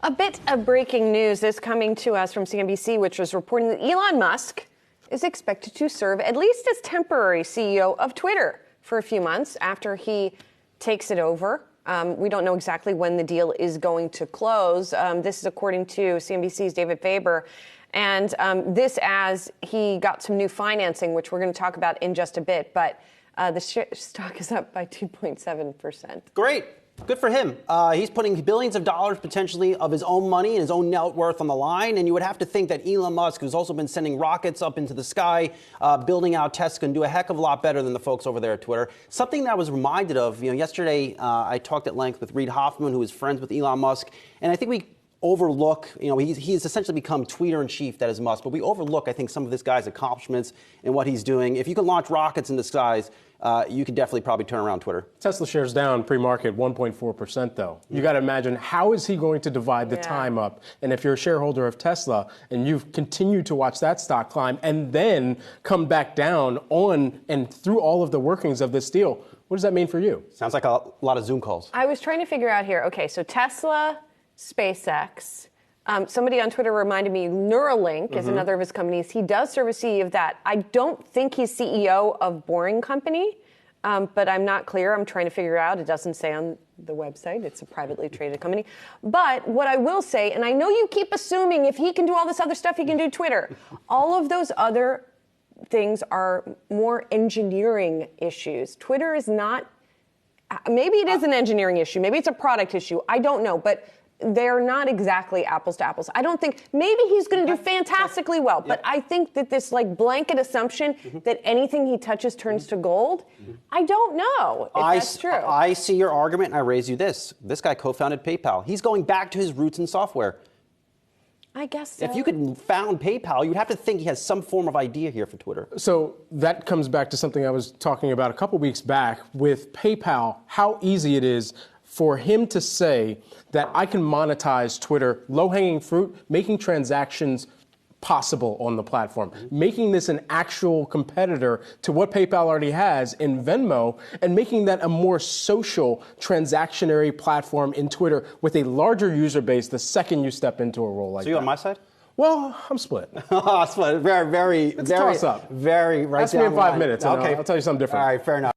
A bit of breaking news. This coming to us from CNBC, which was reporting that Elon Musk is expected to serve at least as temporary CEO of Twitter for a few months after he takes it over. We don't know exactly when the deal is going to close. This is according to CNBC's David Faber. And this as he got some new financing, which we're going to talk about in just a bit. But the stock is up by 2.7%. Great. Good for him. He's putting billions of dollars potentially of his own money and his own net worth on the line. And you would have to think that Elon Musk, who's also been sending rockets up into the sky, building out Tesla, can do a heck of a lot better than the folks over there at Twitter. Something that I was reminded of, yesterday I talked at length with Reid Hoffman, who is friends with Elon Musk. And I think we overlook, he's essentially become tweeter-in-chief, that is Musk, but we overlook, I think, some of this guy's accomplishments and what he's doing. If you can launch rockets in the skies, you could definitely probably turn around Twitter. Tesla shares down pre-market 1.4%, though. You got to imagine, how is he going to divide the time up? And if you're a shareholder of Tesla and you've continued to watch that stock climb and then come back down on and through all of the workings of this deal, what does that mean for you? Sounds like a lot of Zoom calls. I was trying to figure out here, okay, so Tesla, SpaceX. Somebody on Twitter reminded me Neuralink is another of his companies. He does serve as CEO of that. I don't think he's CEO of Boring Company, but I'm not clear. I'm trying to figure it out. It doesn't say on the website. It's a privately traded company. But what I will say, and I know you keep assuming if he can do all this other stuff, he can do Twitter. All of those other things are more engineering issues. Twitter is not, maybe it is an engineering issue. Maybe it's a product issue. I don't know. But they're not exactly apples to apples. I don't think, maybe he's going to do fantastically well, but I think that this blanket assumption that anything he touches turns to gold, I don't know if that's true. I see your argument, and I raise you this. This guy co-founded PayPal. He's going back to his roots in software. I guess so. If you could found PayPal, you'd have to think he has some form of idea here for Twitter. So that comes back to something I was talking about a couple weeks back with PayPal, how easy it is for him to say that I can monetize Twitter, low-hanging fruit, making transactions possible on the platform, making this an actual competitor to what PayPal already has in Venmo, and making that a more social transactionary platform in Twitter with a larger user base the second you step into a role like that. So you on my side? Well, I'm split. Split. Very, it's a toss-up. Very right. Ask me in 5 minutes. Okay. I'll tell you something different. All right, fair enough.